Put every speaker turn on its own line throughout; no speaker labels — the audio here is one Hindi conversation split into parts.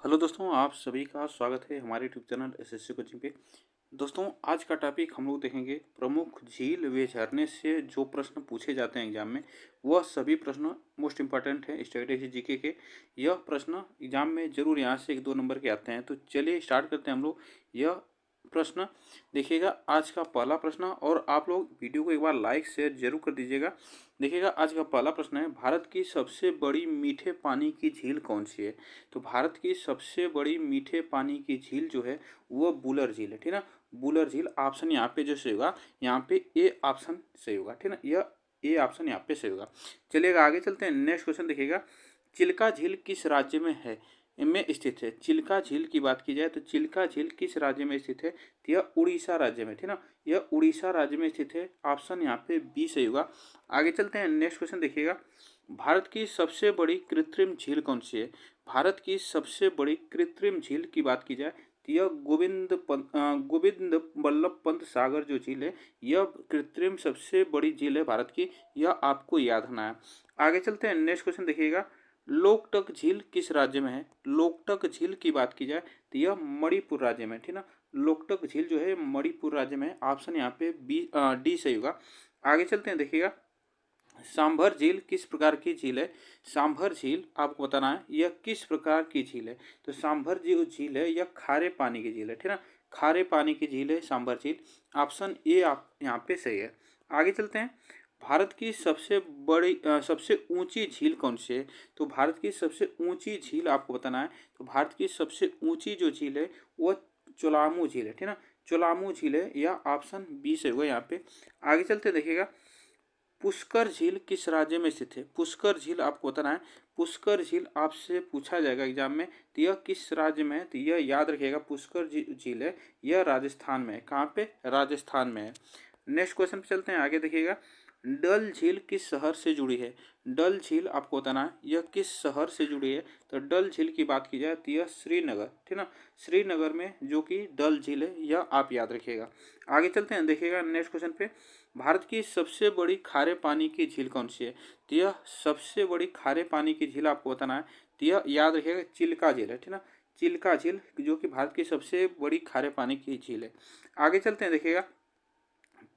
हेलो दोस्तों, आप सभी का स्वागत है हमारे यूट्यूब चैनल एसएससी कोचिंग पे। दोस्तों, आज का टॉपिक हम लोग देखेंगे प्रमुख झील व झरने से जो प्रश्न पूछे जाते हैं एग्जाम में, वह सभी प्रश्न मोस्ट इंपॉर्टेंट है स्ट्रेटेजी जीके के। यह प्रश्न एग्जाम में जरूर यहाँ से 1-2 नंबर के आते हैं। तो चलिए स्टार्ट करते हैं हम लोग। यह प्रश्न देखिएगा, आज का पहला प्रश्न, और आप लोग वीडियो को एक बार लाइक शेयर जरूर कर दीजिएगा। देखिएगा, आज का पहला प्रश्न है, भारत की सबसे बड़ी मीठे पानी की झील कौन सी है? तो भारत की सबसे बड़ी मीठे पानी की झील जो है वह बुलर झील है, ठीक है ना। बुलर झील ऑप्शन यहाँ पे जो सही होगा, यहाँ पे ए ऑप्शन सही होगा, ठीक है ना। यह ए ऑप्शन यहाँ पे सही होगा। चलिएगा आगे चलते हैं। नेक्स्ट क्वेश्चन देखिएगा, चिल्का झील किस राज्य में है में स्थित है? चिल्का झील की बात की जाए तो चिल्का झील किस राज्य में स्थित है? तो यह उड़ीसा राज्य में, ठीक है ना। यह उड़ीसा राज्य में स्थित है। ऑप्शन यहाँ पे बी सही होगा। आगे चलते हैं। नेक्स्ट क्वेश्चन देखिएगा, भारत की सबसे बड़ी कृत्रिम झील कौन सी है? भारत की सबसे बड़ी कृत्रिम झील की बात की जाए तो यह गोविंद बल्लभ पंत सागर जो झील है, यह कृत्रिम सबसे बड़ी झील है भारत की। यह आपको याद रखना है। आगे चलते हैं। नेक्स्ट क्वेश्चन देखिएगा, लोकटक झील किस राज्य में है? लोकटक झील की बात की जाए तो यह मणिपुर राज्य में, ठीक ना। लोकटक झील जो है मणिपुर राज्य में है। ऑप्शन यहाँ पे डी सही होगा। आगे चलते हैं। देखिएगा, सांभर झील किस प्रकार की झील है? सांभर झील आपको बताना है यह किस प्रकार की झील है। तो सांभर जो झील है यह खारे पानी की झील है, ठीक है ना। खारे पानी की झील है सांभर झील। ऑप्शन ए आप यहाँ पे सही है। आगे चलते हैं। भारत की सबसे ऊंची झील कौन सी है? तो भारत की सबसे ऊंची झील आपको बताना है। तो भारत की सबसे ऊंची जो झील है वह चोलामू झील है, ठीक है ना। चोलामू झील है। यह ऑप्शन बी से होगा यहाँ पे। आगे चलते देखिएगा, पुष्कर झील किस राज्य में स्थित है? पुष्कर झील आपको बताना है। पुष्कर झील आपसे पूछा जाएगा एग्जाम में, तो यह किस राज्य में है? तो यह याद रखिएगा, पुष्कर झील है यह राजस्थान में है। कहाँ पे? राजस्थान में है। नेक्स्ट क्वेश्चन पे चलते हैं। आगे देखिएगा, डल झील किस शहर से जुड़ी है? डल झील आपको बताना है यह किस शहर से जुड़ी है। तो डल झील की बात की जाए तो यह श्रीनगर, ठीक ना। श्रीनगर में जो कि डल झील है, यह आप याद रखिएगा। आगे चलते हैं। देखिएगा नेक्स्ट क्वेश्चन पे, भारत की सबसे बड़ी खारे पानी की झील कौन सी है? तो यह सबसे बड़ी खारे पानी की झील आपको बताना है। तो यह याद रखिएगा, चिल्का झील है, ठीक ना। चिल्का झील जो कि भारत की सबसे बड़ी खारे पानी की झील है। आगे चलते हैं। देखिएगा,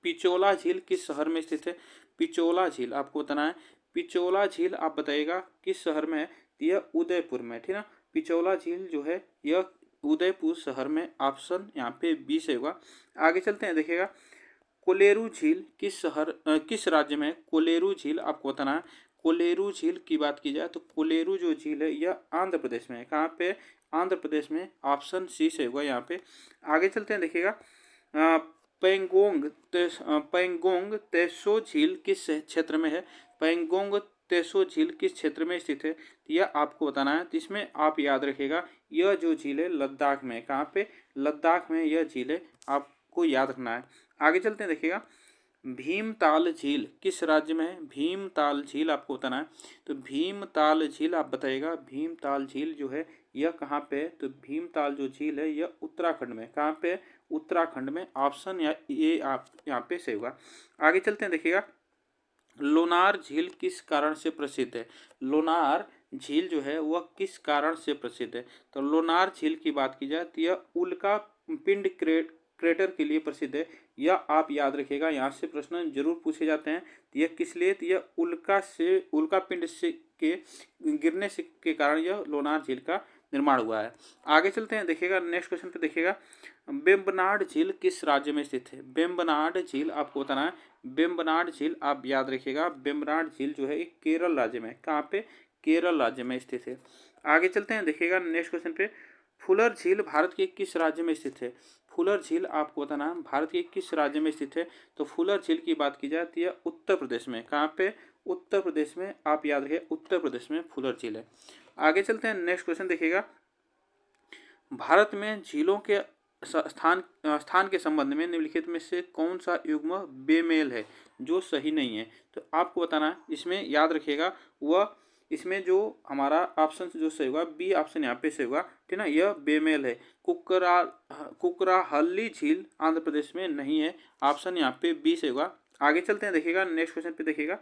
पिचोला झील किस शहर में स्थित है? पिचोला झील आपको बताना है। पिचोला झील आप बताइएगा किस शहर में है? तो यह उदयपुर में, ठीक ना। पिचोला झील जो है यह उदयपुर शहर में। ऑप्शन यहाँ पे बी से होगा। आगे चलते हैं। देखिएगा, कोलेरू झील किस राज्य में है? कोलेरू झील आपको बताना है। कोलेरू झील की बात की जाए तो कोलेरू जो झील है यह आंध्र प्रदेश में है। कहाँ पे? आंध्र प्रदेश में। ऑप्शन सी से होगा यहाँ पे। आगे चलते हैं। देखिएगा, पैंगोंग तेसो झील किस क्षेत्र में है? पैंगोंग तेसो झील किस क्षेत्र में स्थित है? यह आपको बताना है। तो इसमें आप याद रखिएगा, यह जो झील है लद्दाख में। कहाँ पे? लद्दाख में यह झील है, आपको याद रखना है। आगे चलते हैं। देखिएगा, भीमताल झील किस राज्य में है? भीमताल झील आपको बताना है। तो भीमताल झील आप बताइएगा, भीमताल झील जो है यह कहाँ पे है? तो भीमताल जो झील है यह उत्तराखंड में। कहाँ पे? उत्तराखंड में। ऑप्शन ये आप यहाँ पे सही होगा। आगे चलते हैं। देखिएगा, लोनार झील किस कारण से प्रसिद्ध है? लोनार झील जो है वह किस कारण से प्रसिद्ध है? तो लोनार झील की बात की जाए तो यह उल्का पिंड क्रेटर के लिए प्रसिद्ध है। यह आप याद रखिएगा, यहाँ से प्रश्न जरूर पूछे जाते हैं। तो यह किस लिए? तो यह उल्का पिंड से के गिरने से के कारण यह लोनार झील का निर्माण हुआ है। आगे चलते हैं। देखिएगा नेक्स्ट क्वेश्चन पे, देखिएगा, बेम्बनाड झील किस राज्य में स्थित है? बेम्बनाड झील आपको बताना है। बेम्बनाड झील आप याद रखिएगा, बेम्बनाड झील जो है एक केरल राज्य में। कहाँ पे? केरल राज्य में स्थित है। आगे चलते हैं। देखिएगा नेक्स्ट क्वेश्चन पे, फुलर झील भारत के किस राज्य में स्थित है? फुलर झील आपको बताना है भारत के किस राज्य में स्थित है। तो फुलर झील की बात की जाए तो यह उत्तर प्रदेश में। कहाँ पे? उत्तर प्रदेश में। आप याद रखिए, उत्तर प्रदेश में फुलर झील है। आगे चलते हैं। नेक्स्ट क्वेश्चन देखिएगा, भारत में झीलों के स्थान के संबंध में निम्नलिखित में से कौन सा युग्म बेमेल है, जो सही नहीं है? तो आपको बताना है। इसमें याद रखिएगा, वह इसमें जो हमारा ऑप्शन जो सही होगा, बी ऑप्शन यहाँ पे सही होगा, ठीक ना। यह बेमेल है। कुकराहल्ली झील आंध्र प्रदेश में नहीं है। ऑप्शन यहाँ पे बी सही होगा। आगे चलते हैं। देखिएगा नेक्स्ट क्वेश्चन पे, देखिएगा,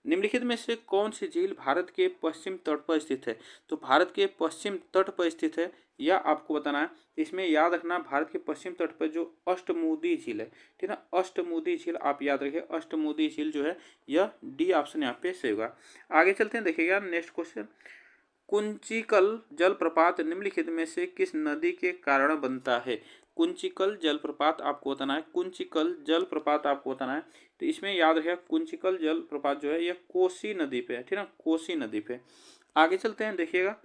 निम्नलिखित में से कौन सी झील भारत के पश्चिम तट पर स्थित है? तो भारत के पश्चिम तट पर स्थित है, यह आपको बताना है। इसमें याद रखना, भारत के पश्चिम तट पर जो अष्टमुदी झील है, ठीक है ना, अष्टमुदी झील आप याद रखिए, अष्टमुदी झील जो है यह डी ऑप्शन यहाँ पे सही होगा। आगे चलते हैं, देखिएगा नेक्स्ट क्वेश्चन। कुंचिकल जलप्रपात निम्नलिखित में से किस नदी के कारण बनता है? कुंचिकल जलप्रपात आपको बताना है, कुंचिकल जलप्रपात आपको बताना है। तो इसमें याद रखिएगा, कुंचिकल जलप्रपात जो है यह कोसी नदी पे है, ठीक है ना, कोसी नदी पे। आगे चलते हैं, देखिएगा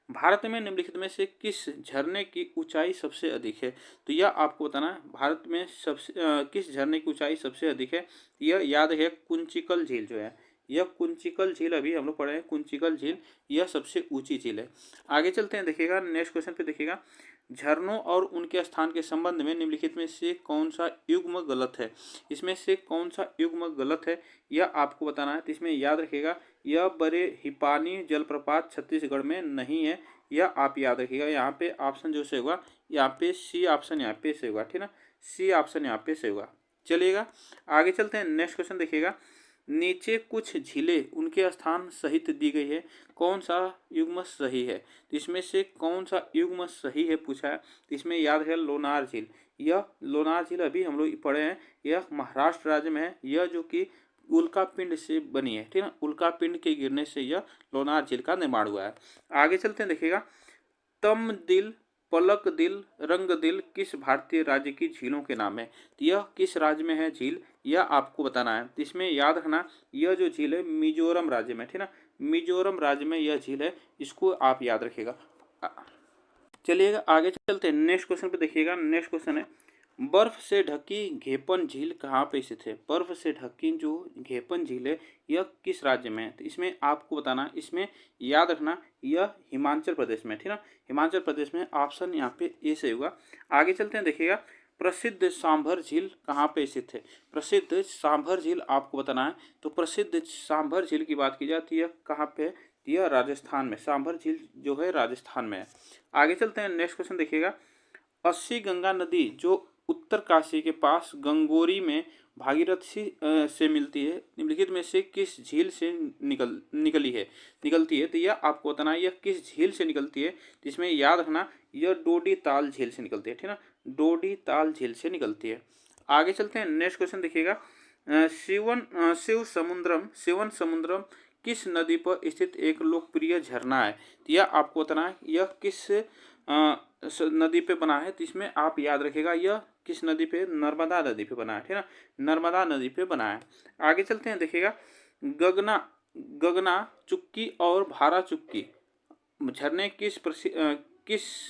भारत में निम्नलिखित में से किस झरने की ऊंचाई सबसे अधिक है? तो यह आपको बताना है, भारत में सबसे किस झरने की ऊंचाई सबसे अधिक है? यह याद है, कुंचिकल झील जो है, यह कुंचिकल झील अभी हम लोग पढ़े हैं, कुंचिकल झील यह सबसे ऊंची झील है। आगे चलते हैं, देखिएगा नेक्स्ट क्वेश्चन पे, देखिएगा झरनों और उनके स्थान के संबंध में निम्नलिखित में से कौन सा युग्म गलत है? इसमें से कौन सा युग्म गलत है यह आपको बताना है। तो इसमें याद रखिएगा, यह बड़े हिपानी जलप्रपात छत्तीसगढ़ में नहीं है, यह आप याद रखिएगा। यहाँ पे ऑप्शन जो से होगा, यहाँ पे सी ऑप्शन यहाँ पे से होगा, ठीक है ना, सी ऑप्शन यहाँ पे से होगा। चलिएगा आगे चलते हैं, नेक्स्ट क्वेश्चन देखिएगा। नीचे कुछ झीलें उनके स्थान सहित दी गई है, कौन सा युग्म सही है? तो इसमें से कौन सा युग्म सही है पूछा है। तो इसमें याद है लोनार झील, यह लोनार झील अभी हम लोग पढ़े हैं, यह महाराष्ट्र राज्य में है, यह जो कि उल्का पिंड से बनी है, ठीक है ना, उल्का पिंड के गिरने से यह लोनार झील का निर्माण हुआ है। आगे चलते हैं, देखिएगा तम दिल, पलक दिल, रंग दिल किस भारतीय राज्य की झीलों के नाम है? तो यह किस राज्य में है झील, यह आपको बताना है। तो इसमें याद रखना, यह जो झील है मिजोरम राज्य में, ठीक है ना, मिजोरम राज्य में यह झील है, इसको आप याद रखिएगा। चलिएगा आगे चलते हैं, नेक्स्ट क्वेश्चन पे देखिएगा। नेक्स्ट क्वेश्चन है, बर्फ से ढकी घेपन झील कहाँ पे स्थित है? बर्फ से ढकी जो घेपन झील है यह किस राज्य में है? तो इसमें आपको बताना, इसमें याद रखना यह हिमाचल प्रदेश में, ठीक है ना, हिमाचल प्रदेश में, ऑप्शन यहाँ पे ए से होगा। आगे चलते हैं, देखिएगा प्रसिद्ध सांभर झील कहाँ पे स्थित है? प्रसिद्ध सांभर झील आपको बताना है। तो प्रसिद्ध सांभर झील की बात की जाती है कहाँ पे? यह राजस्थान में, सांभर झील जो है राजस्थान में है। आगे चलते हैं, नेक्स्ट क्वेश्चन देखिएगा। अस्सी गंगा नदी जो उत्तर काशी के पास गंगोरी में भागीरथी से मिलती है, निम्नलिखित में से किस झील से निकलती है? तो यह आपको बताना है, यह किस झील से निकलती है। जिसमें याद रखना, यह डोडी ताल झील से निकलती है, ठीक है ना, डोडी ताल झील से निकलती है। आगे चलते हैं, नेक्स्ट क्वेश्चन देखिएगा। शिवन समुद्रम किस नदी पर स्थित एक लोकप्रिय झरना है? तो यह आपको बताना है, यह किस नदी पे बना है। तो इसमें आप याद रखिएगा, यह किस नदी पे? नर्मदा नदी पे बना है, ठीक है ना, नर्मदा नदी पे बना है। आगे चलते हैं, देखिएगा गगना चुक्की और भारा चुक्की झरने किस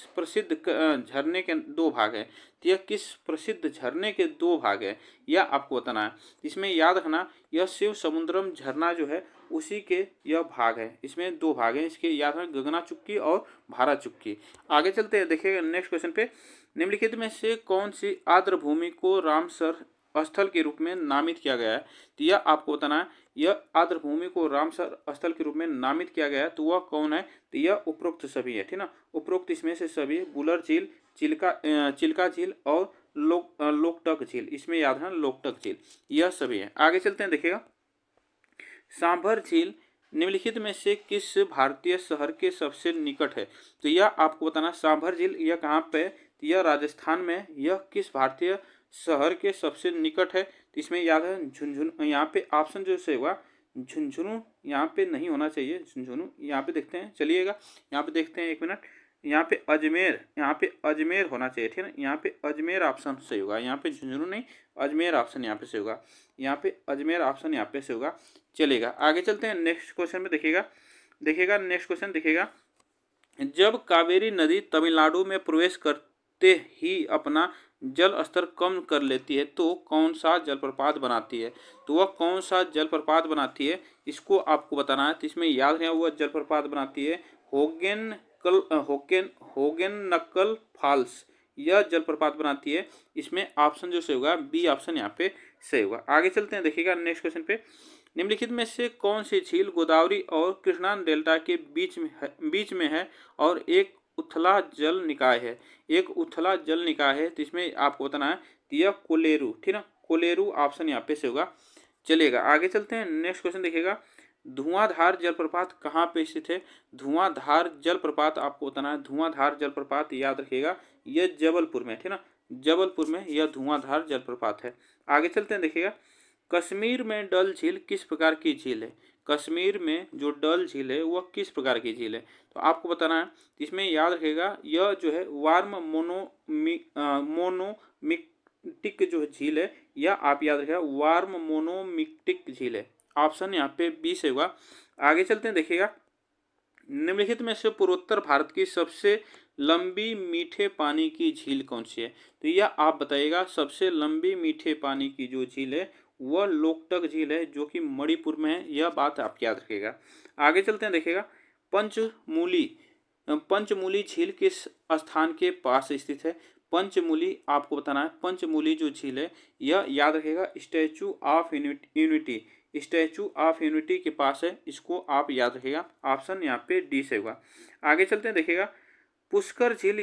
प्रसिद्ध झरने के दो भाग हैं? तो यह किस प्रसिद्ध झरने के दो भाग हैं, यह आपको बताना है। इसमें याद रखना, यह शिव समुद्रम झरना जो है उसी के यह भाग है, इसमें दो भाग हैं, इसके याद रखना गगना चुक्की और भारा चुक्की। आगे चलते हैं, देखिएगा नेक्स्ट क्वेश्चन पे। निम्नलिखित में से कौन सी आर्द्र भूमि को रामसर स्थल के रूप में नामित किया गया है? तो यह आपको बताना है, यह आर्द्र भूमि को रामसर स्थल के रूप में नामित किया गया है, तो वह कौन है? तो यह उपरोक्त सभी है, ठीक ना, उपरोक्त इसमें से सभी, बुलर झील, चिल्का झील और लोकटक झील, इसमें याद है लोकटक झील, यह सभी है। आगे चलते हैं, देखिएगा सांभर झील निम्नलिखित में से किस भारतीय शहर के सबसे निकट है? तो यह आपको बताना, सांभर झील यह कहाँ पे? तो यह राजस्थान में, यह किस भारतीय शहर के सबसे निकट है? तो इसमें याद है झुंझुनू, यहाँ पे ऑप्शन जो से होगा झुंझुनू, यहाँ पे नहीं होना चाहिए झुंझुनू, यहाँ पे देखते हैं, चलिएगा यहाँ पे देखते हैं, एक मिनट, यहाँ पे अजमेर, यहाँ पे अजमेर होना चाहिए, ठीक है ना, यहाँ पे अजमेर ऑप्शन सही होगा, यहाँ पे झुंझुनू नहीं, अजमेर ऑप्शन यहाँ पे से होगा, यहाँ पे अजमेर ऑप्शन यहाँ पे से होगा। चलेगा आगे चलते हैं, नेक्स्ट क्वेश्चन में देखिएगा नेक्स्ट क्वेश्चन देखिएगा। जब कावेरी नदी तमिलनाडु में प्रवेश करते ही अपना जल स्तर कम कर लेती है तो कौन सा जलप्रपात बनाती है? तो वह कौन सा जलप्रपात बनाती है, इसको आपको बताना है। तो इसमें याद रखना, वह जलप्रपात बनाती है होगेनकल फॉल्स, यह जलप्रपात बनाती है। इसमें ऑप्शन जो सही होगा बी ऑप्शन यहाँ पे सही होगा। आगे चलते हैं, देखिएगा नेक्स्ट क्वेश्चन पे। निम्नलिखित में से कौन सी झील गोदावरी और कृष्णा डेल्टा के बीच में है और एक उथला जल निकाय है? एक उथला जल निकाय है, तो इसमें आपको बताना है यह कोलेरू, ठीक ना, कोलेरू ऑप्शन यहाँ पे से होगा। चलेगा। आगे चलते हैं, नेक्स्ट क्वेश्चन देखिएगा, धुआंधार जलप्रपात कहाँ पे स्थित है? धुआंधार जलप्रपात आपको बताना है। धुआंधार जलप्रपात याद रखिएगा, यह जबलपुर में, ठीक ना, जबलपुर में यह धुआंधार जलप्रपात है। आगे चलते हैं, देखिएगा, कश्मीर में डल झील किस प्रकार की झील है? कश्मीर में जो डल झील है वह किस प्रकार की झील है? तो आपको बताना है। इसमें याद रखिएगा, यह जो है वार्म मोनोमिक्टिक जो झील है, यह आप याद रखिएगा वार्म मोनोमिक्टिक झील है। ऑप्शन यहाँ पे बी से होगा। आगे चलते हैं, देखिएगा, निम्नलिखित में से पूर्वोत्तर भारत की सबसे लंबी मीठे पानी की झील कौन सी है? तो यह आप बताइएगा, सबसे लंबी मीठे पानी की जो झील है वह लोकटक झील है, जो कि मणिपुर में है। यह बात आप याद रखिएगा। आगे चलते हैं, देखिएगा, पंचमूली झील किस स्थान के पास स्थित है? पंचमूली आपको बताना है। पंचमूली जो झील है यह याद रखिएगा statue of unity, statue of unity के पास है। इसको आप याद रखिएगा। ऑप्शन यहाँ पे डी से होगा। आगे चलते हैं, देखिएगा, पुष्कर झील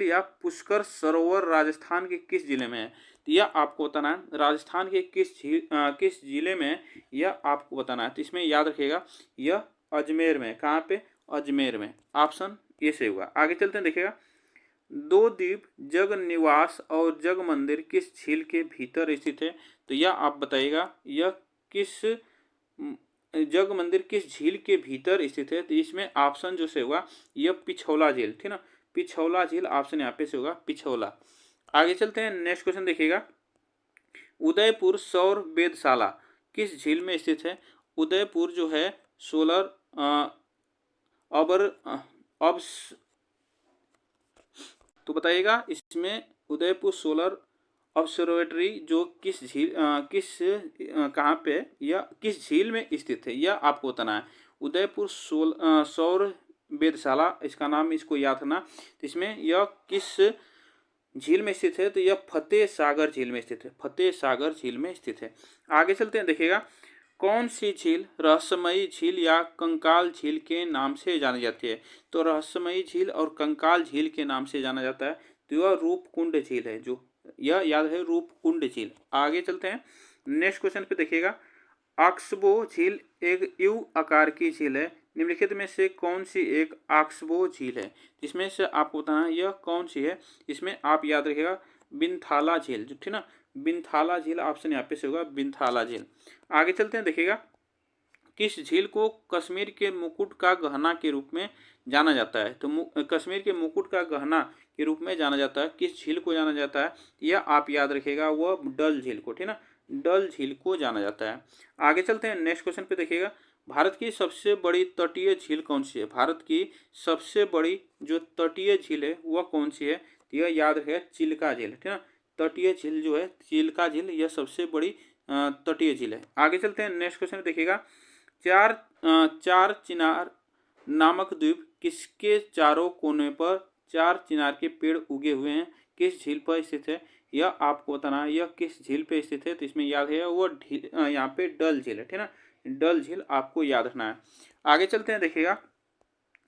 या पुष्कर सरोवर राजस्थान के किस जिले में है? तो यह आपको बताना है। राजस्थान के किस जिले में है, यह आपको बताना है। तो इसमें याद रखिएगा यह अजमेर में। कहाँ पे? अजमेर में। ऑप्शन ए से होगा। आगे चलते हैं, देखिएगा, दो द्वीप जग निवास और जग मंदिर किस झील के भीतर स्थित है? तो यह आप बताइएगा, यह किस जग मंदिर किस झील के भीतर स्थित है? तो इसमें ऑप्शन जो से होगा यह पिछौला झील, ठीक ना, पिछौला झील। ऑप्शन यहाँ पे से होगा पिछौला। आगे चलते हैं, नेक्स्ट क्वेश्चन देखिएगा, उदयपुर सौर वेधशाला किस झील में स्थित है? उदयपुर जो है सोलर ऑब्स तो बताइएगा, इसमें उदयपुर सोलर ऑब्जर्वेटरी जो किस झील कहाँ पे या किस झील में स्थित है, यह आपको बताना है। उदयपुर सौर वेधशाला इसका नाम, इसको याद रखना। तो इसमें यह किस झील में स्थित है? तो यह फतेह सागर झील में स्थित है। फतेह सागर झील में स्थित है। आगे चलते हैं, देखिएगा, कौन सी झील रहस्यमयी झील या कंकाल झील के नाम से जानी जाती है? तो रहस्यमयी झील और कंकाल झील के नाम से जाना जाता है। तो यह रूपकुंड झील है, जो यह याद है रूपकुंड झील। आगे चलते हैं, नेक्स्ट क्वेश्चन पे देखिएगा, ऑक्सबो झील एक यू आकार की झील है। निम्नलिखित में से कौन सी एक ऑक्सबो झील है? जिसमें से आपको बताना है यह कौन सी है। इसमें आप याद रखिएगा बिनथाला झील, ठीक ना, बिनथाला झील। ऑप्शन यहाँ पे से होगा बिनथाला झील। आगे चलते हैं, देखिएगा, किस झील को कश्मीर के मुकुट का गहना के रूप में जाना जाता है? तो कश्मीर के मुकुट का गहना के रूप में जाना जाता है, किस झील को जाना जाता है? यह आप याद रखिएगा, वह डल झील को, ठीक ना, डल झील को जाना जाता है। आगे चलते हैं, नेक्स्ट क्वेश्चन पे देखिएगा, भारत की सबसे बड़ी तटीय झील कौन सी है? भारत की सबसे बड़ी जो तटीय झील है वह कौन सी है? यह याद रखिएगा चिल्का झील, ठीक ना, तटीय झील जो है चिल्का झील, यह सबसे बड़ी तटीय झील है। आगे चलते हैं, नेक्स्ट क्वेश्चन देखिएगा, चार चिनार नामक द्वीप किसके चारों कोने पर चार चिनार के पेड़ उगे हुए हैं, किस झील पर स्थित है? यह आपको बताना है, यह किस झील पे स्थित है। तो इसमें याद है वो यहाँ पे डल झील है, ठीक ना, डल झील आपको याद रखना है। आगे चलते हैं, देखिएगा,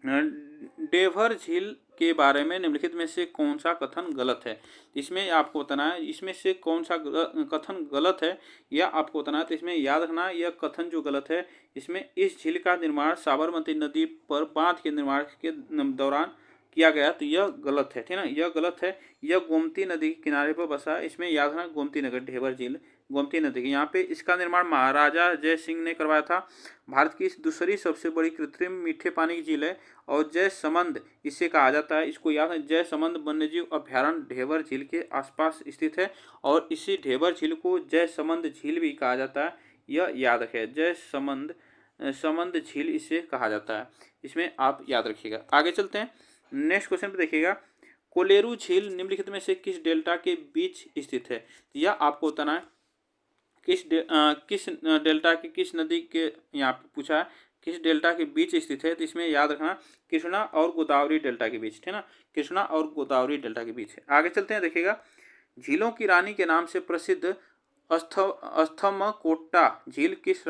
डेभर झील के बारे में निम्नलिखित में से कौन सा कथन गलत है? इसमें आपको बताना है, इसमें से कौन सा कथन गलत है यह आपको बताना है। तो इसमें याद रखना, यह कथन जो गलत है, इसमें इस झील का निर्माण साबरमती नदी पर बांध के निर्माण के दौरान किया गया, तो यह गलत है, ठीक ना, यह गलत है। यह गोमती नदी के किनारे पर बसा है। इसमें याद रखना गोमती नगर, ढेबर झील गोमती नदी की, यहाँ पे इसका निर्माण महाराजा जय सिंह ने करवाया था। भारत की दूसरी सबसे बड़ी कृत्रिम मीठे पानी की झील है और जय समंद इसे कहा जाता है। इसको याद है, जय समंद वन्यजीव अभ्यारण्य ढेबर झील के आसपास स्थित है और इसी ढेबर झील को जय समंद झील भी कहा जाता है। यह याद रखें, जय समंद झील इसे कहा जाता है। इसमें आप याद रखिएगा। आगे चलते हैं, नेक्स्ट क्वेश्चन पे देखिएगा, कोलेरू झील निम्नलिखित में से किस डेल्टा के बीच स्थित है? यह आपको बताना है, किस डेल्टा की किस नदी के, यहाँ पे पूछा है किस डेल्टा के बीच स्थित है। तो इसमें याद रखना कृष्णा और गोदावरी डेल्टा के बीच, ठीक ना, कृष्णा और गोदावरी डेल्टा के बीच है। आगे चलते हैं, देखिएगा, झीलों की रानी के नाम से प्रसिद्ध अस्थमकोट्टा झील किस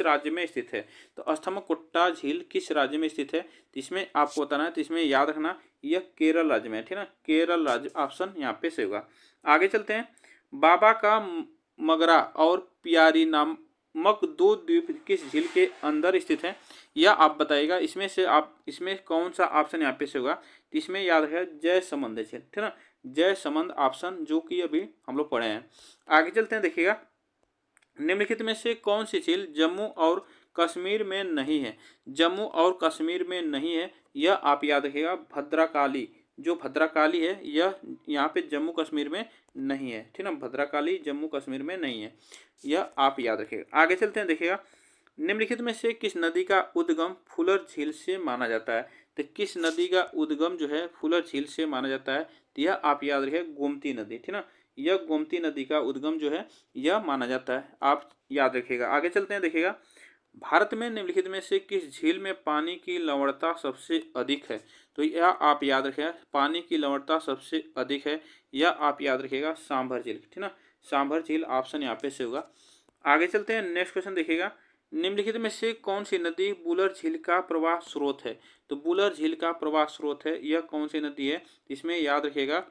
राज्य में स्थित है? तो अस्थमकोट्टा झील किस राज्य में स्थित है? तो इसमें आपको बताना है। तो इसमें याद रखना यह केरल राज्य में है, ठीक ना, केरल राज्य। ऑप्शन यहाँ पे से होगा। आगे चलते हैं, बाबा का मगरा और प्यारी नामक दो द्वीप किस झील के अंदर स्थित है, यह आप बताइएगा। इसमें कौन सा ऑप्शन यहाँ पे से होगा, तो इसमें याद है जयसमंद झील, ठीक है ना, जयसमंद ऑप्शन, जो कि अभी हम लोग पढ़े हैं। आगे चलते हैं, देखिएगा निम्नलिखित में से कौन सी झील जम्मू और कश्मीर में नहीं है, जम्मू और कश्मीर में नहीं है, यह आप याद रखिएगा भद्रकाली, जो भद्रकाली है यह यहाँ पे जम्मू कश्मीर में नहीं है, ठीक है ना, भद्रकाली जम्मू कश्मीर में नहीं है, यह आप याद रखिएगा। आगे चलते हैं, देखिएगा निम्नलिखित में से किस नदी का उद्गम फुलर झील से माना जाता है, तो किस नदी का उद्गम जो है फुलर झील से माना जाता है, तो यह आप याद रखिए गोमती नदी, ठीक है ना, यह गोमती नदी का उद्गम जो है यह माना जाता है, आप याद रखिएगा। आगे चलते हैं, देखिएगा भारत में निम्नलिखित में से किस झील में पानी की लवणता सबसे अधिक है, तो यह आप याद रखिएगा पानी की लवणता सबसे अधिक है, यह आप याद रखिएगा सांभर झील, ठीक है ना, सांभर झील ऑप्शन यहाँ पे से होगा। आगे चलते हैं, नेक्स्ट क्वेश्चन देखिएगा निम्नलिखित में से कौन सी नदी बुलर झील का प्रवाह स्रोत है, तो बुलर झील का प्रवाह स्रोत है, यह कौन सी नदी है, इसमें याद रखिएगा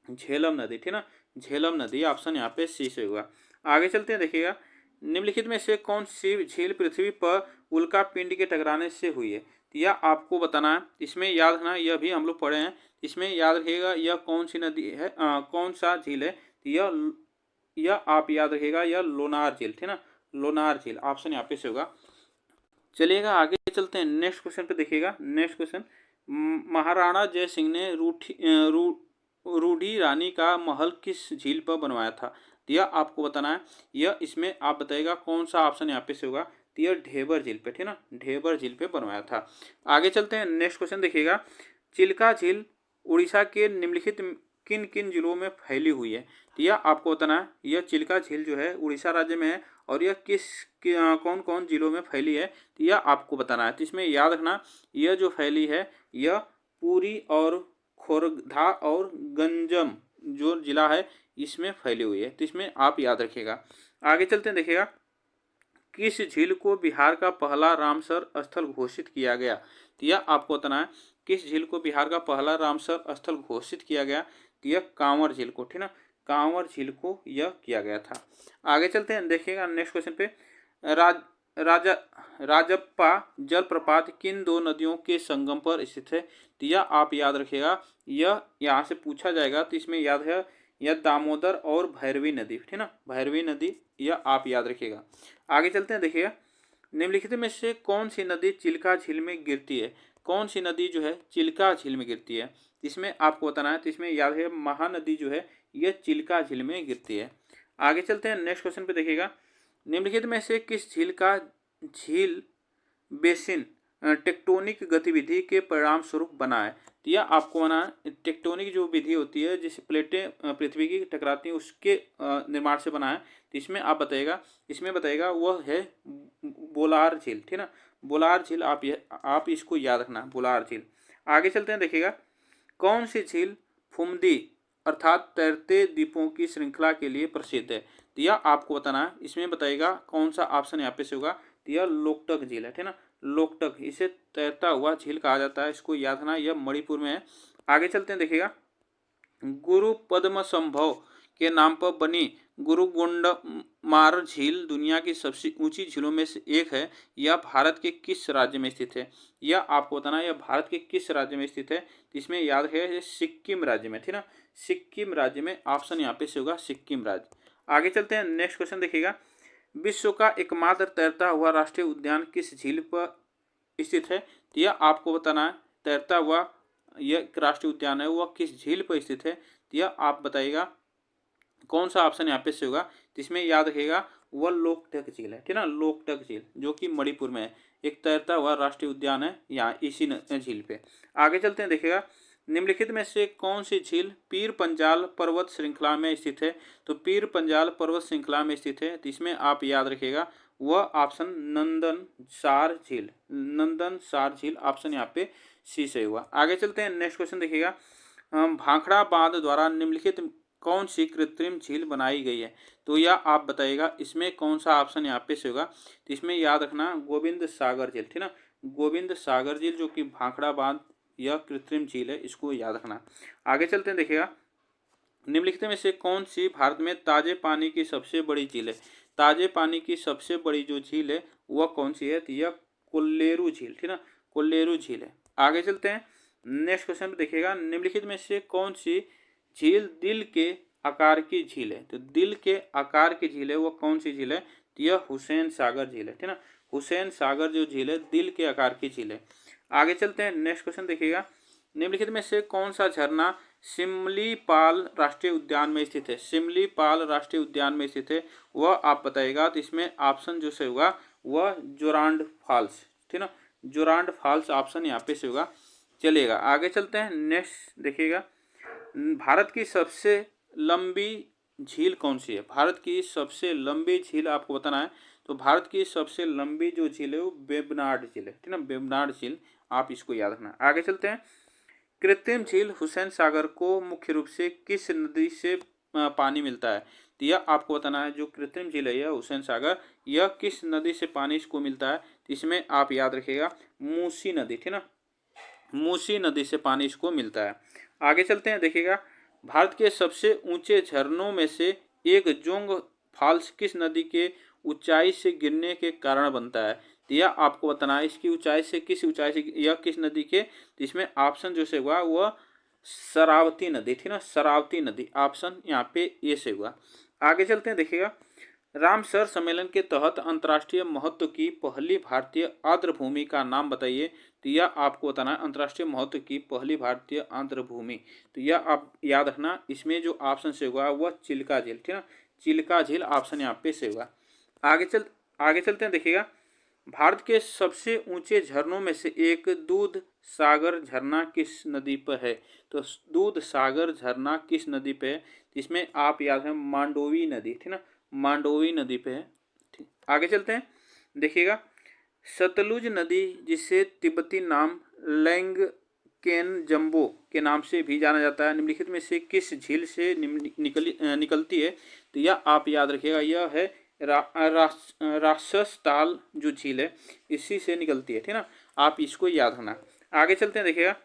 झेलम नदी, ठीक है ना, झेलम नदी ऑप्शन यहाँ पे सी से होगा। आगे चलते हैं, देखिएगा निम्नलिखित में से कौन सी झील पृथ्वी पर उल्का पिंड के टकराने से हुई है, तो यह आपको बताना है, इसमें याद रखना, यह भी हम लोग पढ़े हैं, इसमें याद रखिएगा यह कौन सी नदी है, कौन सा झील है, तो यह आप याद रखिएगा यह लोनार झील, ठीक है ना, लोनार झील ऑप्शन यहाँ पे से होगा। चलिएगा आगे चलते हैं, नेक्स्ट क्वेश्चन पे देखिएगा। नेक्स्ट क्वेश्चन, महाराणा जय सिंह ने रूढ़ी रानी का महल किस झील पर बनवाया था, यह आपको बताना है, यह इसमें आप बताइएगा कौन सा ऑप्शन यहाँ पे से होगा, तो यह ढेबर झील पे, ठीक है ना, ढेबर झील पे बनवाया था। आगे चलते हैं, नेक्स्ट क्वेश्चन देखिएगा चिल्का झील उड़ीसा के निम्नलिखित किन किन जिलों में फैली हुई है, तो यह आपको बताना है, यह चिल्का झील जो है उड़ीसा राज्य में है और यह कौन कौन जिलों में फैली है, तो यह आपको बताना है। तो इसमें याद रखना, यह जो फैली है यह पुरी और खोरधा और गंजम जो जिला है इसमें फैली हुई है, तो इसमें आप याद रखिएगा। आगे चलते हैं, देखिएगा किस झील को बिहार का पहला रामसर स्थल घोषित किया गया, तो यह आपको बताना है, किस झील को बिहार का पहला रामसर स्थल घोषित किया गया, तो यह कांवर झील को, ठीक ना, कांवर झील को यह किया गया था। आगे चलते हैं, देखिएगा नेक्स्ट क्वेश्चन पे राजप्पा जलप्रपात किन दो नदियों के संगम पर स्थित है, तो यह आप याद रखिएगा, यह यहाँ से पूछा जाएगा, तो इसमें याद है यह दामोदर और भैरवी नदी, ठीक ना, भैरवी नदी, यह आप याद रखिएगा। आगे चलते हैं, देखिएगा निम्नलिखित में से कौन सी नदी चिल्का झील में गिरती है, कौन सी नदी जो है चिल्का झील में गिरती है, इसमें आपको बताना है, तो इसमें याद है महानदी जो है यह चिल्का झील में गिरती है। आगे चलते हैं, नेक्स्ट क्वेश्चन पे देखिएगा निम्नलिखित में से किस झील का झील बेसिन टेक्टोनिक गतिविधि के परिणाम स्वरूप बना है, तो यह आपको बना टेक्टोनिक जो विधि होती है जिस प्लेटें पृथ्वी की टकराती हैं उसके निर्माण से बना है, तो इसमें आप बताइएगा, इसमें बताइएगा वह है बोलार झील, ठीक है ना, बोलार झील, आप इसको याद रखना, बोलार झील। आगे चलते हैं, देखिएगा कौन सी झील फुमदी अर्थात तैरते द्वीपों की श्रृंखला के लिए प्रसिद्ध है, तो यह आपको बताना है, इसमें बताइएगा कौन सा ऑप्शन यहाँ पे से होगा, तो यह लोकटक झील है, ठीक ना, लोकटक, इसे तैरता हुआ झील कहा जाता है, इसको याद रखना, यह मणिपुर में है। आगे चलते हैं, देखिएगा गुरु पद्म संभव के नाम पर बनी गुरुगोंडमार झील दुनिया की सबसे ऊंची झीलों में से एक है, यह भारत के किस राज्य में स्थित है, यह आपको बताना है, यह भारत के किस राज्य में स्थित है, इसमें याद है सिक्किम राज्य में, ठीक ना, सिक्किम राज्य में, ऑप्शन यहाँ पे से होगा सिक्किम राज्य। आगे चलते हैं, नेक्स्ट क्वेश्चन देखिएगा विश्व का एकमात्र तैरता हुआ राष्ट्रीय उद्यान किस झील पर स्थित है, तो यह आपको बताना है, तैरता हुआ यह राष्ट्रीय उद्यान है वह किस झील पर स्थित है, तो यह आप बताइएगा कौन सा ऑप्शन यहाँ पे से होगा, तो इसमें याद रखिएगा वह लोकटक झील है, ठीक है ना, लोकटक झील जो कि मणिपुर में है, एक तैरता हुआ राष्ट्रीय उद्यान है यहाँ इसी झील पे। आगे चलते हैं, देखिएगा निम्नलिखित में से कौन सी झील पीर पंजाल पर्वत श्रृंखला में स्थित है, तो पीर पंजाल पर्वत श्रृंखला में स्थित है, तो इसमें आप याद रखिएगा वह ऑप्शन नंदनसार झील, नंदनसार झील ऑप्शन यहाँ पे सी से हुआ। आगे चलते हैं, नेक्स्ट क्वेश्चन देखिएगा भाखड़ा बांध द्वारा निम्नलिखित कौन सी कृत्रिम झील बनाई गई है, तो यह आप बताइएगा, इसमें कौन सा ऑप्शन यहाँ पे से होगा, तो इसमें याद रखना गोविंद सागर झील, ठीक ना, गोविंद सागर झील जो कि भाखड़ा बांध यह कृत्रिम झील है, इसको याद रखना। आगे चलते हैं, देखिएगा निम्नलिखित में से कौन सी भारत में ताजे पानी की सबसे बड़ी झील है? ताजे पानी की सबसे बड़ी जो झील है वह कौन सी है? तो यह कोल्लेरू झील, ठीक ना, कोल्लेरू झील है। आगे चलते हैं, नेक्स्ट क्वेश्चन देखिएगा, निम्नलिखित में से कौन सी झील दिल के आकार की झील है? तो दिल के आकार की झील है वह कौन सी झील है? तो यह हुसैन सागर झील है, ठीक ना, हुसैन सागर जो झील है दिल के आकार की झील है। आगे चलते हैं, नेक्स्ट क्वेश्चन देखिएगा, निम्नलिखित में से कौन सा झरना सिमलीपाल राष्ट्रीय उद्यान में स्थित है? सिमलीपाल राष्ट्रीय उद्यान में स्थित है, वह आप बताइएगा। तो इसमें ऑप्शन जो से होगा वह जोरांड फॉल्स, ठीक ना, जोरांड फॉल्स ऑप्शन यहाँ पे से होगा, चलिएगा। आगे चलते हैं, नेक्स्ट देखिएगा, भारत की सबसे लंबी झील कौन सी है? भारत की सबसे लंबी झील आपको बताना है। तो भारत की सबसे लंबी जो झील है वो वेम्बनाड झील है, ठीक ना, वेम्बनाड झील, आप इसको याद रखना। आगे चलते हैं, कृत्रिम झील हुसैन सागर को मुख्य रूप से किस नदी से पानी मिलता है? तो यह आपको बताना है, जो कृत्रिम झील है यह हुसैन सागर, यह किस नदी से पानी इसको मिलता है? तो इसमें आप याद रखिएगा मूसी नदी, ठीक ना, मूसी नदी से पानी इसको मिलता है। आगे चलते हैं, देखिएगा, भारत के सबसे ऊंचे झरनों में से एक जोंग फॉल्स किस नदी के ऊंचाई से गिरने के कारण बनता है? तो यह आपको बताना है, इसकी ऊंचाई से, किस ऊंचाई से, यह किस नदी के? तो इसमें ऑप्शन जो से हुआ वह शरावती नदी, ठीक ना, शरावती नदी, ऑप्शन यहाँ पे ए से हुआ। आगे चलते हैं, देखिएगा, रामसर सम्मेलन के तहत अंतर्राष्ट्रीय महत्व की पहली भारतीय आर्द्रभूमि का नाम बताइए। तो यह आपको बताना है, अंतर्राष्ट्रीय महत्व की पहली भारतीय आर्द्रभूमि, तो यह आप याद रखना, इसमें जो ऑप्शन से होगा वह चिल्का झील, ठीक ना, चिल्का झील ऑप्शन यहाँ पे से होगा। आगे चलते हैं, देखिएगा, भारत के सबसे ऊंचे झरनों में से एक दूध सागर झरना किस नदी पर है? तो दूध सागर झरना किस नदी पे है? इसमें आप याद है मांडोवी नदी, ठीक ना, मांडोवी नदी पे है। ठीक, आगे चलते हैं, देखिएगा, सतलुज नदी जिसे तिब्बती नाम लैंगकेन जम्बो के नाम से भी जाना जाता है, निम्नलिखित में से किस झील से निकलती है? तो यह आप याद रखिएगा, यह है राक्षस ताल जो झील है इसी से निकलती है, ठीक ना, आप इसको याद रखना। आगे चलते हैं, देखिएगा,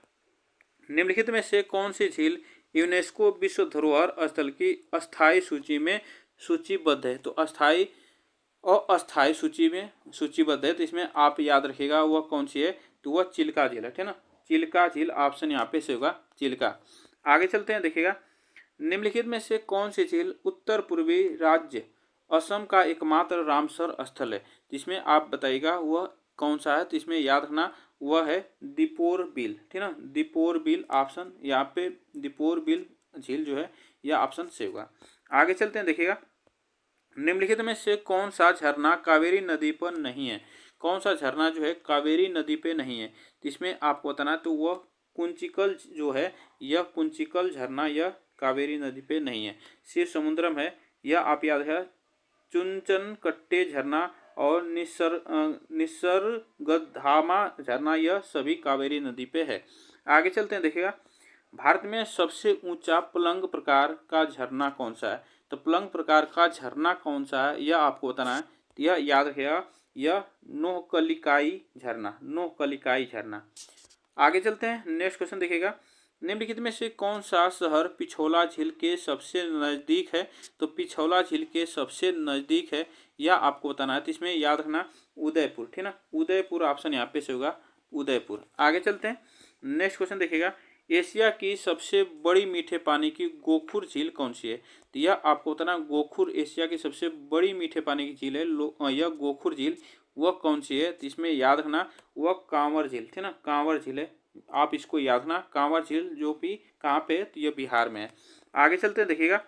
निम्नलिखित में से कौन सी झील यूनेस्को विश्व धरोहर स्थल की अस्थायी सूची में सूचीबद्ध है? तो अस्थायी और अस्थायी सूची में सूचीबद्ध है, तो इसमें आप याद रखिएगा वह कौन सी है? तो वह चिल्का झील है, ठीक ना, चिल्का झील ऑप्शन यहाँ पे से होगा, चिल्का। आगे चलते हैं, देखिएगा, निम्नलिखित में से कौन सी झील उत्तर पूर्वी राज्य असम का एकमात्र रामसर स्थल है? जिसमें आप बताइएगा वह कौन सा है? तो इसमें याद रखना वह है दीपोर बिल, ठीक ना, दीपोर बिल ऑप्शन यहाँ पे, दीपोर बिल झील जो है यह ऑप्शन से होगा। आगे चलते हैं, देखिएगा, निम्नलिखित में से कौन सा झरना कावेरी नदी पर नहीं है? कौन सा झरना जो है कावेरी नदी पे नहीं है? तो इसमें आपको बताना है, तो वह कुंचिकल जो है, यह कुंचिकल झरना यह कावेरी नदी पे नहीं है, शिव समुद्रम है, यह आप याद है, चुनचनकट्टे झरना और निसर्गधामा झरना यह सभी कावेरी नदी पे है। आगे चलते हैं, देखिएगा, भारत में सबसे ऊंचा पलंग प्रकार का झरना कौन सा है? तो पलंग प्रकार का झरना कौन सा है यह आपको बताना है, तो यह याद रखिएगा, यह नोहकलिकाई झरना, नोहकलिकाई झरना। आगे चलते हैं, नेक्स्ट क्वेश्चन देखिएगा, निम्नलिखित में से कौन सा शहर पिछोला झील के सबसे नज़दीक है? तो पिछोला झील के सबसे नज़दीक है यह आपको बताना है, तो इसमें याद रखना उदयपुर, ठीक ना, उदयपुर ऑप्शन यहाँ पे से होगा, उदयपुर। आगे चलते हैं, नेक्स्ट क्वेश्चन देखिएगा, एशिया की सबसे बड़ी मीठे पानी की गोखुर झील कौन सी है? तो यह आपको बताना, गोखुर एशिया की सबसे बड़ी मीठे पानी की झील है, यह गोखुर झील वह कौन सी है? तो इसमें याद रखना वह कांवर झील, ठीक ना, कांवर झील है, आप इसको याद रखना, कांवर झील जो भी कहाँ पे है? तो यह बिहार में है। आगे चलते हैं, देखिएगा,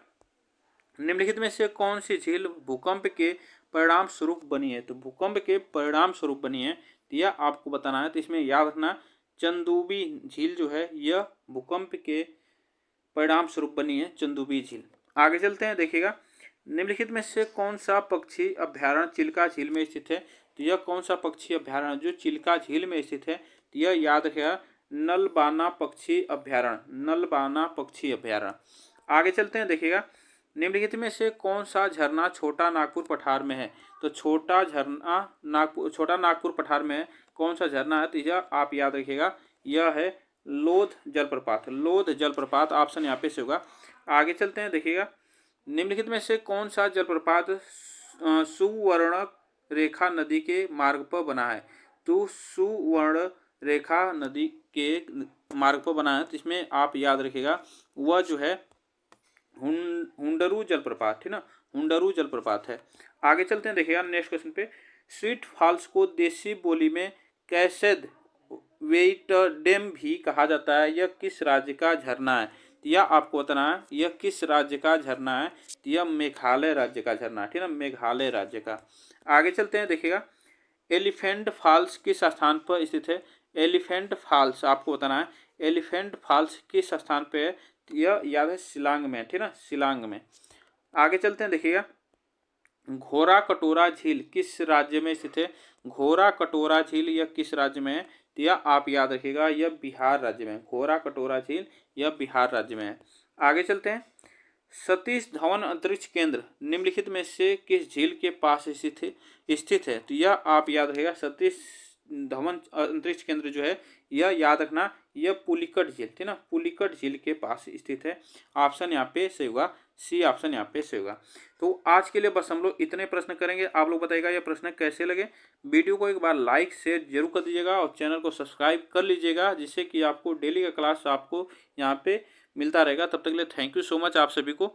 निम्नलिखित में से कौन सी झील भूकंप के परिणाम स्वरूप बनी है? तो भूकंप के परिणाम स्वरूप बनी है, तो यह आपको बताना है, तो इसमें याद रखना चंदूबी झील जो है यह भूकंप के परिणाम स्वरूप बनी है, चंदूबी झील। आगे चलते हैं, देखिएगा, निम्नलिखित में से कौन सा पक्षी अभ्यारण्य चिल्का झील में स्थित है? तो यह कौन सा पक्षी अभ्यारण्य जो चिल्का झील में स्थित है? तो यह याद रखेगा नलबाना पक्षी अभ्यारण्य, नलबाना पक्षी अभ्यारण्य। आगे चलते हैं, देखिएगा, निम्नलिखित में से कौन सा झरना छोटा नागपुर पठार में है? तो छोटा नागपुर पठार में कौन सा झरना है? तो यह आप याद रखिएगा, यह है लोध जलप्रपात, लोध जलप्रपात ऑप्शन यहाँ पे से होगा। आगे चलते हैं, देखिएगा निम्नलिखित में से कौन सा जलप्रपात सुवर्ण रेखा नदी के मार्ग पर बना है। तो सुवर्ण रेखा नदी के मार्ग पर बना है, तो इसमें आप याद रखिएगा वह जो है हुंडरू जलप्रपात, ठीक ना, हुंडरू जलप्रपात है। आगे चलते हैं, देखिएगा नेक्स्ट क्वेश्चन पे, स्वीट फॉल्स को देसी बोली में कैसेड वेइटडेम भी कहा जाता है, यह किस राज्य का झरना है। यह आपको बताना है यह किस राज्य का झरना है। यह मेघालय राज्य का झरना है, ठीक ना, मेघालय राज्य का। आगे चलते हैं, देखिएगा एलिफेंट फॉल्स किस स्थान पर स्थित है। एलिफेंट फॉल्स आपको बताना है एलिफेंट फॉल्स किस स्थान पे है। यह याद है शिलांग में, ठीक ना, शिलांग में। आगे चलते हैं, देखिएगा घोरा कटोरा झील किस राज्य में स्थित है। घोरा कटोरा झील यह किस राज्य में है। तो यह आप याद रखिएगा यह बिहार राज्य में है। घोरा कटोरा झील यह बिहार राज्य में है। आगे चलते हैं, सतीश धवन अंतरिक्ष केंद्र निम्नलिखित में से किस झील के पास स्थित है। तो यह आप याद रखिएगा सतीश धवन अंतरिक्ष केंद्र जो है यह याद रखना यह पुलिकट झील, ठीक ना, पुलिकट झील के पास स्थित है। ऑप्शन यहाँ पे सही होगा, सी ऑप्शन यहाँ पे सही होगा। तो आज के लिए बस हम लोग इतने प्रश्न करेंगे। आप लोग बताइएगा ये प्रश्न कैसे लगे। वीडियो को एक बार लाइक शेयर जरूर कर दीजिएगा और चैनल को सब्सक्राइब कर लीजिएगा, जिससे कि आपको डेली का क्लास आपको यहाँ पे मिलता रहेगा। तब तक के लिए थैंक यू सो मच आप सभी को।